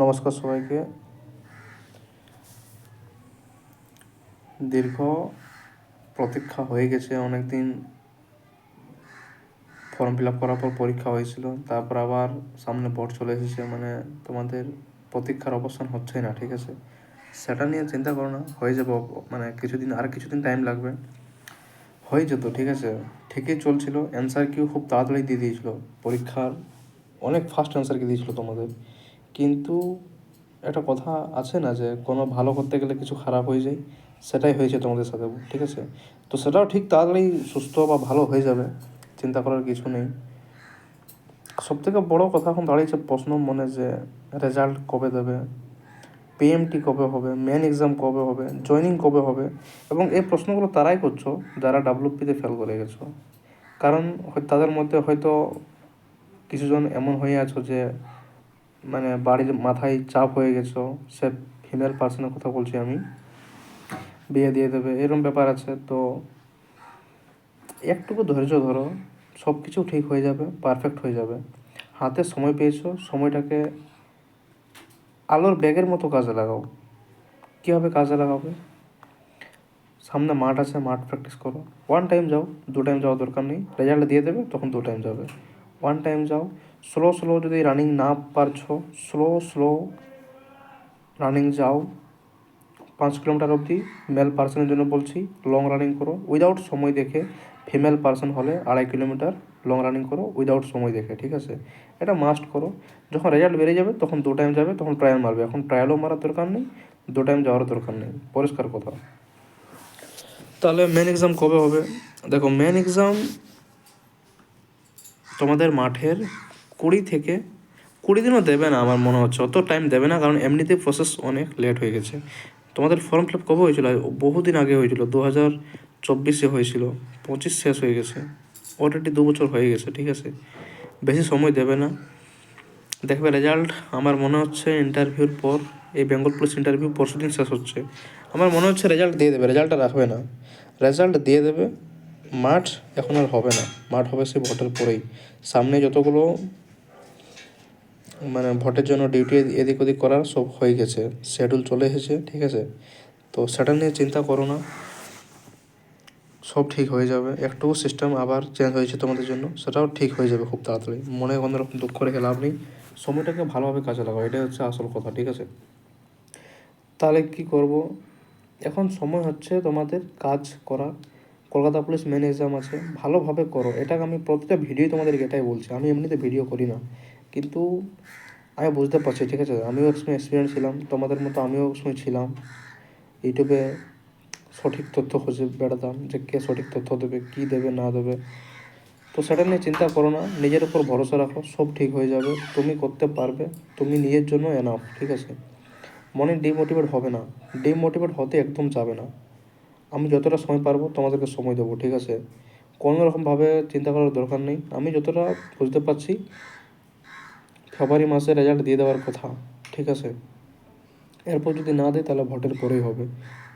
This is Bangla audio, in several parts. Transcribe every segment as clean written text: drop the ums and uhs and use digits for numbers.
নমস্কার সবাইকে। দীর্ঘ প্রতীক্ষা হয়ে গেছে, অনেক দিন ফর্ম ফিল আপ করার পর পরীক্ষা হয়েছিল, তারপর আবার সামনে বোর্ড চলে এসেছে, মানে তোমাদের প্রতীক্ষার অবসান হচ্ছে না, ঠিক আছে। সেটা নিয়ে চিন্তা করো না, হয়ে যাবে, মানে কিছুদিন টাইম লাগবে, হয়ে যেত, ঠিক আছে। ঠিকই চলছিল, অ্যান্সার কিউ খুব তাড়াতাড়ি দিয়ে দিয়েছিল, পরীক্ষার অনেক ফাস্ট অ্যান্সার কি দিয়েছিল তোমাদের। কিন্তু একটা কথা আছে না যে কোনো ভালো করতে গেলে কিছু খারাপ হয়ে যায়, সেটাই হয়েছে তোমাদের সাথে, ঠিক আছে। তো সেটাও ঠিক তাড়াতাড়ি সুস্থ বা ভালো হয়ে যাবে, চিন্তা করার কিছু নেই। সবথেকে বড় কথা এখন দাঁড়িয়েছে প্রশ্ন মনে, যে রেজাল্ট কবে দেবে, পিএমটি কবে হবে, মেন এক্সাম কবে হবে, জয়েনিং কবে হবে। এবং এই প্রশ্নগুলো তারাই করছো যারা ডাব্লিউপিতে ফেল করে গেছো। কারণ তাদের মধ্যে হয়তো কিছুজন এমন হয়ে আছো যে মানে বাড়ির মাথায় চাপ হয়ে গেছো, সে ফিমেল পার্সনের কথা বলছি আমি, বিয়ে দিয়ে দেবে এরকম ব্যাপার আছে। তো একটুকু ধৈর্য ধরো, সব কিছু ঠিক হয়ে যাবে, পারফেক্ট হয়ে যাবে। হাতে সময় পেয়েছো, সময়টাকে আলোর ব্যাগের মতো কাজে লাগাও। কীভাবে কাজে লাগাবে? সামনে মাঠ আছে, মাঠ প্র্যাকটিস করো, ওয়ান টাইম যাও, 2 টাইম যাওয়ার দরকার নেই, রেজাল্ট দিয়ে দেবে তখন 2 টাইম যাবে। ওয়ান টাইম যাও, স্লো যদি রানিং না পারছো, স্লো রানিং যাও, 5 কিলোমিটার অবধি। মেল পার্সনের জন্য বলছি, লং রানিং করো উইদাউট সময় দেখে। ফিমেল পার্সন হলে 2.5 কিলোমিটার লং রানিং করো উইদাউট সময় দেখে, ঠিক আছে। এটা মাস্ট করো। যখন রেজাল্ট বেরিয়ে যাবে তখন 2 টাইম যাবে, তখন ট্রায়াল মারবে। এখন ট্রায়ালও মারার দরকার নেই, 2 টাইম যাওয়ার দরকার নেই, পরিষ্কার কথা। তাহলে মেন এক্সাম কবে হবে? দেখো, মেন এক্সাম তোমাদের মাঠের 20 দিনও দেবে না আমার মনে হচ্ছে, অত টাইম দেবে না, কারণ এমনিতেই প্রসেস অনেক লেট হয়ে গেছে। তোমাদের ফর্ম ফিল আপ কবে হয়েছিল? বহুদিন আগে হয়েছিল, 2024 হয়েছিল, 25 শেষ হয়ে গেছে, অলরেডি 2 বছর হয়ে গেছে, ঠিক আছে। বেশি সময় দেবে না, দেখবে রেজাল্ট আমার মনে হচ্ছে ইন্টারভিউর পর, এই বেঙ্গল পুলিশ ইন্টারভিউ পরশুদিন শেষ হচ্ছে, আমার মনে হচ্ছে রেজাল্ট দিয়ে দেবে, রেজাল্টটা রাখবে না, রেজাল্ট দিয়ে দেবে। মাঠ এখন আর হবে না, মাঠ হবে সে ভোটের পরেই। সামনে যতগুলো মানে ভোটের জন্য ডিউটি এদিক ওদিক করার সব হয়ে গেছে, শিডিউল চলে এসেছে, ঠিক আছে। তো সেটা নিয়ে চিন্তা করো না, সব ঠিক হয়ে যাবে। একটু সিস্টেম আবার চেঞ্জ হয়েছে তোমাদের জন্য, সেটাও ঠিক হয়ে যাবে খুব তাড়াতাড়ি, মনে কোনো রকম দুঃখ রেখে লাভ নেই, সময়টাকে ভালোভাবে কাজে লাগাও, এটাই হচ্ছে আসল কথা, ঠিক আছে। তাহলে কি করব? এখন সময় হচ্ছে তোমাদের কাজ করা। কলকাতা পুলিশ মেন এক্সাম আছে, ভালোভাবে করো। এটাকে আমি প্রতিটা ভিডিও তোমাদেরকে এটাই বলছি, আমি এমনিতে ভিডিও করি না, কিন্তু আমি বুঝতে পারছি, ঠিক আছে। আমিও একসময় এক্সপিরিয়েন্স ছিলাম, তোমাদের মতো আমিও একসময় ছিলাম, ইউটিউবে সঠিক তথ্য খুঁজে বেড়াতাম যে কে সঠিক তথ্য দেবে, কী দেবে না দেবে। তো সেটা নিয়ে চিন্তা করো না, নিজের উপর ভরসা রাখো, সব ঠিক হয়ে যাবে, তুমি করতে পারবে, তুমি নিজের জন্য এনাফ, ঠিক আছে। মনে ডিমোটিভেট হবে না, ডিমোটিভেট হতে একদম যাবে না। আমি যতটা সময় পারবো তোমাদেরকে সময় দেবো, ঠিক আছে। কোনো রকমভাবে চিন্তা করার দরকার নেই। আমি যতটা বুঝতে পারছি ফেব্রুয়ারি মাসে রেজাল্ট দিয়ে দেওয়ার কথা, ঠিক আছে। এরপর যদি না দেয় তাহলে ভোটের পরেই হবে,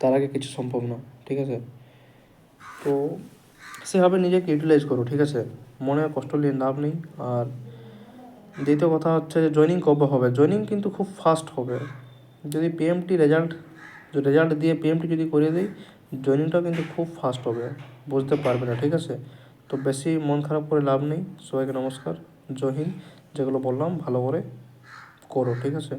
তার আগে কিছু সম্ভব না, ঠিক আছে। তো সেভাবে নিজেকে ইউটিলাইজ করো, ঠিক আছে, মনে কষ্ট নিয়ে লাভ নেই। আর দ্বিতীয় কথা হচ্ছে যে জয়েনিং কবে হবে? জয়েনিং কিন্তু খুব ফাস্ট হবে, যদি রেজাল্ট দিয়ে পিএমটি যদি করিয়ে দিই, জয়েনিংটাও কিন্তু খুব ফাস্ট হবে, বুঝতে পারবে না, ঠিক আছে। তো বেশি মন খারাপ করে লাভ নেই। সবাইকে নমস্কার, জয় হিন্দ। যেগুলো বললাম ভালো করে করো, ঠিক আছে।